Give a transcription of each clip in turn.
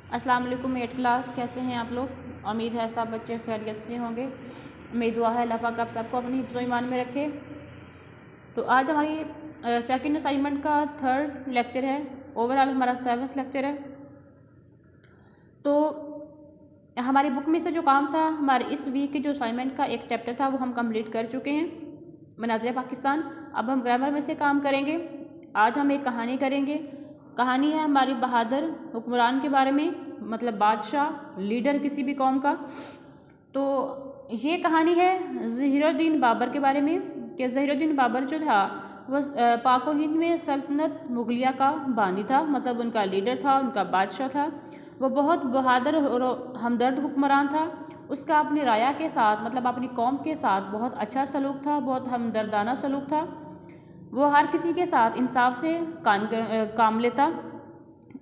अस्सलाम वालेकुम 8th class. कैसे हैं आप लोग? उम्मीद है सब बच्चे खैरियत से होंगे। मेरी दुआ है अल्लाह पाक आप सबको अपनी हिफ्ज़ व ईमान में रखे। तो आज हमारी सेकंड असाइनमेंट का 3rd लेक्चर है। ओवरऑल हमारा 7th लेक्चर है। तो हमारी बुक में से जो काम था, हमारे इस वीक के जो असाइनमेंट का एक चैप्टर था वो हम कंप्लीट कर चुके हैं, मनाज़िर पाकिस्तान। अब हम ग्रामर में से काम करेंगे। आज हम एक कहानी करेंगे। कहानी है हमारी बहादुर हुक्मरान के बारे में, मतलब बादशाह, लीडर किसी भी कौम का। तो ये कहानी है ज़हीरुद्दीन बाबर के बारे में कि ज़हीरुद्दीन बाबर जो था वो पाक व हिंद में सल्तनत मुगलिया का बानी था, मतलब उनका लीडर था, उनका बादशाह था। वो बहुत बहादुर और हमदर्द हुक्मरान था। उसका अपनी राया के साथ, मतलब अपनी कौम के साथ बहुत अच्छा सलूक था, बहुत हमदर्दाना सलूक था। वो हर किसी के साथ इंसाफ से काम लेता।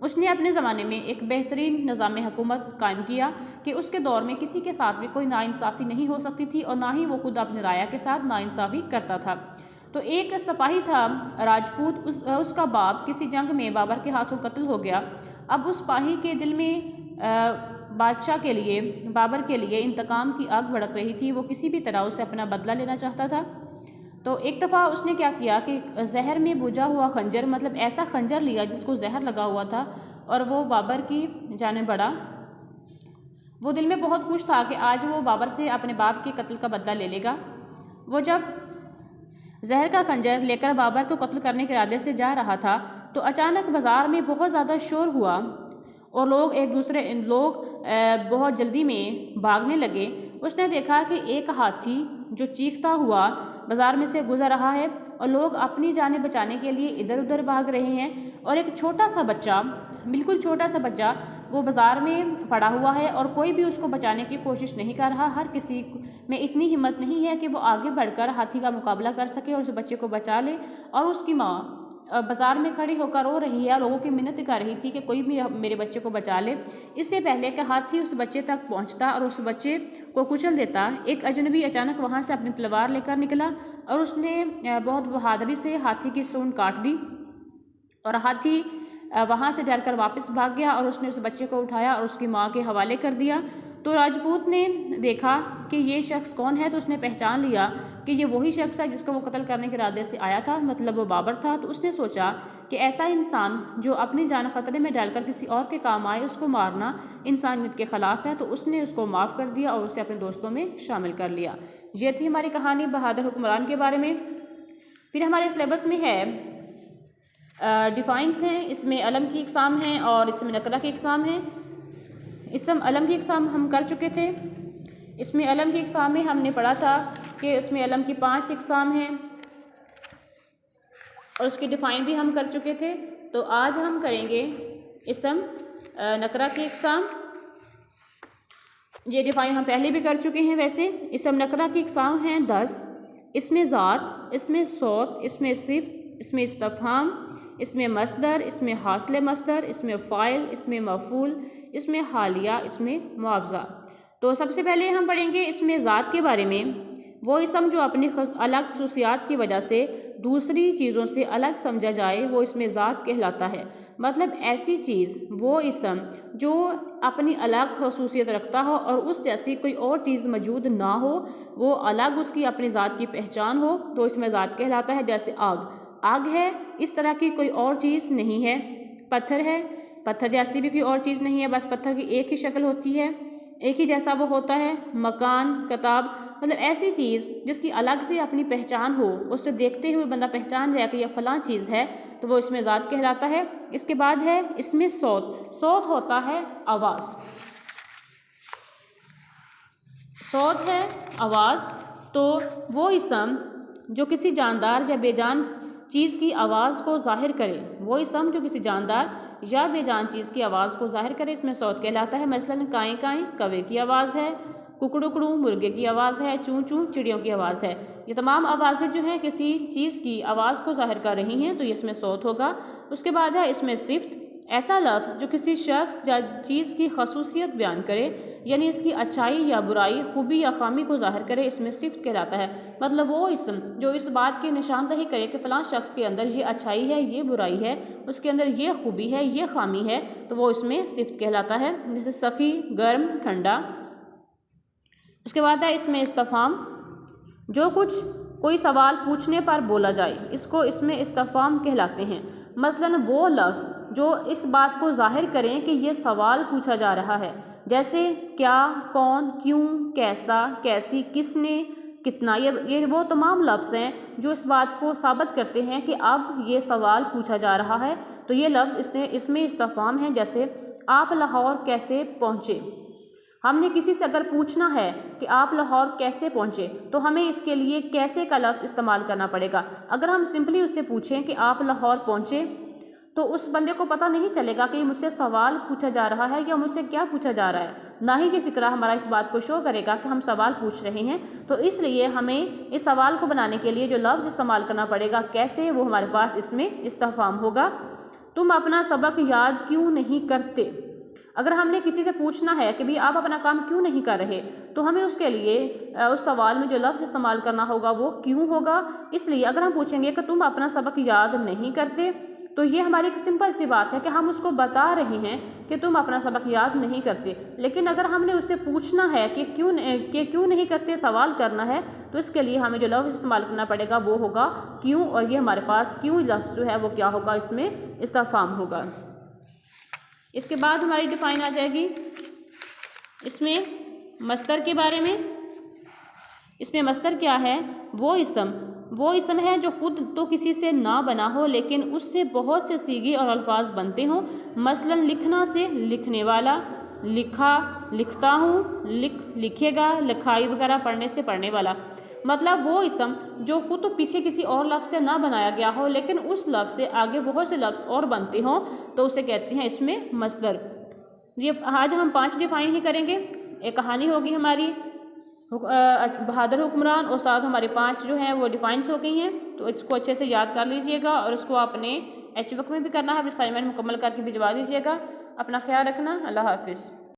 उसने अपने ज़माने में एक बेहतरीन निज़ाम हुकूमत कायम किया कि उसके दौर में किसी के साथ भी कोई नाइंसाफ़ी नहीं हो सकती थी और ना ही वो खुद अपने राया के साथ नाइंसाफ़ी करता था। तो एक सिपाही था राजपूत, उसका बाप किसी जंग में बाबर के हाथों कत्ल हो गया। अब उस सिपाही के दिल में बादशाह के लिए, बाबर के लिए इंतकाम की आग भड़क रही थी। वो किसी भी तरह उसे अपना बदला लेना चाहता था। तो एक दफ़ा उसने क्या किया कि जहर में बुझा हुआ खंजर, मतलब ऐसा खंजर लिया जिसको जहर लगा हुआ था, और वो बाबर की जाने बढ़ा। वो दिल में बहुत खुश था कि आज वो बाबर से अपने बाप के कत्ल का बदला ले लेगा। वो जब जहर का खंजर लेकर बाबर को कत्ल करने के इरादे से जा रहा था तो अचानक बाज़ार में बहुत ज़्यादा शोर हुआ और लोग बहुत जल्दी में भागने लगे। उसने देखा कि एक हाथी जो चीखता हुआ बाज़ार में से गुजर रहा है और लोग अपनी जानें बचाने के लिए इधर उधर भाग रहे हैं, और एक छोटा सा बच्चा, बिल्कुल छोटा सा बच्चा, वो बाज़ार में पड़ा हुआ है और कोई भी उसको बचाने की कोशिश नहीं कर रहा। हर किसी में इतनी हिम्मत नहीं है कि वो आगे बढ़कर हाथी का मुकाबला कर सके और उस बच्चे को बचा ले। और उसकी माँ बाज़ार में खड़ी होकर रो रही है, लोगों की मिन्नत कर रही थी कि कोई भी मेरे बच्चे को बचा ले। इससे पहले कि हाथी उस बच्चे तक पहुंचता और उस बच्चे को कुचल देता, एक अजनबी अचानक वहां से अपनी तलवार लेकर निकला और उसने बहुत बहादुरी से हाथी की सूंड काट दी और हाथी वहाँ से डरकर वापस भाग गया और उसने उस बच्चे को उठाया और उसकी माँ के हवाले कर दिया। तो राजपूत ने देखा कि ये शख्स कौन है, तो उसने पहचान लिया कि ये वही शख्स है जिसको वो कत्ल करने के इरादे से आया था, मतलब वो बाबर था। तो उसने सोचा कि ऐसा इंसान जो अपनी जान खतरे में डालकर किसी और के काम आए, उसको मारना इंसानियत के ख़िलाफ़ है। तो उसने उसको माफ़ कर दिया और उसे अपने दोस्तों में शामिल कर लिया। ये थी हमारी कहानी बहादुर हुक्मरान के बारे में। फिर हमारे सिलेबस में है डिफ़ाइंस हैं, इसमें अलम की इकसाम हैं और इसमें नकरा की इकसाम हैं। इसमें अलम की इकसाम हम कर चुके थे। इसमें अलम की इकसाम में हमने पढ़ा था कि इसमें अलम की 5 इकसाम हैं और उसकी डिफ़ाइन भी हम कर चुके थे। तो आज हम करेंगे इसम नकरा की इकसाम। ये डिफ़ाइन हम पहले भी कर चुके हैं। वैसे इसम नकरा की इकसाम हैं 10। इसमें ज़ात, इसमें सौत, इसमें सिफ़्त, इसमें इस्तफ़हाम, इसमें मस्दर, इसमें हासिल मस्दर, इसमें फ़ाइल, इसमें मफ़ूल, इसमें हालिया, इसमें मुआवज़ा। तो सबसे पहले हम पढ़ेंगे इसमें ज़ात के बारे में। वो इसम जो अपनी अलग खसूसियात की वजह से दूसरी चीज़ों से अलग समझा जाए, वो इसमें ज़ात कहलाता है। मतलब ऐसी चीज़, वो इसम जो अपनी अलग खसूसियत रखता हो और उस जैसी कोई और चीज़ मौजूद ना हो, वो अलग उसकी अपनी ज़ात की पहचान हो, तो इसमें ज़ात कहलाता है। जैसे आग है, इस तरह की कोई और चीज़ नहीं है। पत्थर है, पत्थर जैसी भी कोई और चीज़ नहीं है, बस पत्थर की एक ही शक्ल होती है, एक ही जैसा वो होता है। मकान, किताब, मतलब ऐसी चीज़ जिसकी अलग से अपनी पहचान हो, उससे देखते हुए बंदा पहचान जाए कि यह फ़लाँ चीज़ है, तो वो इसमें ज़ात कहलाता है। इसके बाद है इसमें सौत। सौत होता है आवाज़। सौत है आवाज़। तो वो इसम जो किसी जानदार या बेजान चीज़ की आवाज़ को ज़ाहिर करे, वो इसम जो किसी जानदार या बेजान चीज़ की आवाज़ को ज़ाहिर करे, इसमें सौत कहलाता है। मसलन काएँ काएँ कौवे की आवाज़ है, कुकड़ू मुर्गे की आवाज़ है, चूँ चूँ चिड़ियों की आवाज़ है। ये तमाम आवाज़ें जो हैं किसी चीज़ की आवाज़ को ज़ाहिर कर रही हैं, तो ये इसमें सौत होगा। उसके बाद है इसमें सिफ़्त। ऐसा लफ्ज़ जो किसी शख्स या चीज़ की खसूसियत बयान करे, यानी इसकी अच्छाई या बुराई, खूबी या खामी को ज़ाहिर करे, इसमें सिफ़त कहलाता है। मतलब वो इसम जो इस बात की निशानदही करे कि फ़लाँ शख्स के अंदर ये अच्छाई है, ये बुराई है, उसके अंदर ये खूबी है, ये खामी है, तो वो इसमें सिफ़त कहलाता है। जैसे सखी, गर्म, ठंडा। उसके बाद है इसमें इस्तिफ़ाम, जो कुछ कोई सवाल पूछने पर बोला जाए, इसको इसमें इस्तिफ़ाम कहलाते हैं। मसलन वो लफ्ज़ जो इस बात को ज़ाहिर करें कि ये सवाल पूछा जा रहा है, जैसे क्या, कौन, क्यों, कैसा, कैसी, किसने, कितना। ये वो तमाम लफ्ज़ हैं जो इस बात को साबित करते हैं कि अब ये सवाल पूछा जा रहा है, तो ये लफ्ज़ इसमें इस्तिफ़ाम है। जैसे आप लाहौर कैसे पहुँचे। हमने किसी से अगर पूछना है कि आप लाहौर कैसे पहुँचे, तो हमें इसके लिए कैसे का लफ्ज़ इस्तेमाल करना पड़ेगा। अगर हम सिंपली उससे पूछें कि आप लाहौर पहुँचे, तो उस बंदे को पता नहीं चलेगा कि मुझसे सवाल पूछा जा रहा है या मुझसे क्या पूछा जा रहा है, ना ही ये फ़िक्रा हमारा इस बात को शो करेगा कि हम सवाल पूछ रहे हैं। तो इसलिए हमें इस सवाल को बनाने के लिए जो लफ्ज़ इस्तेमाल करना पड़ेगा कैसे, वो हमारे पास इसमें इस्तिफ़ाम होगा। तुम अपना सबक याद क्यों नहीं करते। अगर हमने किसी से पूछना है कि भाई आप अपना काम क्यों नहीं कर रहे, तो हमें उसके लिए उस सवाल में जो लफ्ज़ इस्तेमाल करना होगा वो क्यों होगा। इसलिए अगर हम पूछेंगे कि तुम अपना सबक याद नहीं करते, तो ये हमारी एक सिंपल सी बात है कि हम उसको बता रहे हैं कि तुम अपना सबक याद नहीं करते। लेकिन अगर हमने उससे पूछना है कि क्यों नहीं करते, सवाल करना है, तो इसके लिए हमें जो लफ्ज़ इस्तेमाल करना पड़ेगा वो होगा क्यों, और ये हमारे पास क्यों लफ्ज़ जो है वो क्या होगा, इसमें इस्तिफ़ाम होगा। इसके बाद हमारी डिफ़ाइन आ जाएगी इसमें मस्तर के बारे में। इसमें मस्तर क्या है, वो इसम है जो खुद तो किसी से ना बना हो, लेकिन उससे बहुत से सीगे और अल्फाज बनते हों। मसलन लिखना से लिखने वाला, लिखा, लिखता हूँ, लिखेगा, लिखाई वगैरह, पढ़ने से पढ़ने वाला। मतलब वो इसम जो खुद तो पीछे किसी और लफ्ज़ से ना बनाया गया हो, लेकिन उस लफ्ज़ से आगे बहुत से लफ्ज़ और बनते हों, तो उसे कहते हैं इसमें मस्दर। ये आज हम 5 डिफ़ाइन ही करेंगे। एक कहानी होगी हमारी बहादुर हुक्मरान, और साथ हमारे 5 जो हैं वो डिफ़ाइंस हो गई हैं। तो इसको अच्छे से याद कर लीजिएगा, और उसको आपने HWORK में भी करना है, असाइनमेंट मुकम्मल करके भिजवा दीजिएगा। अपना ख्याल रखना। अल्लाह हाफिज़।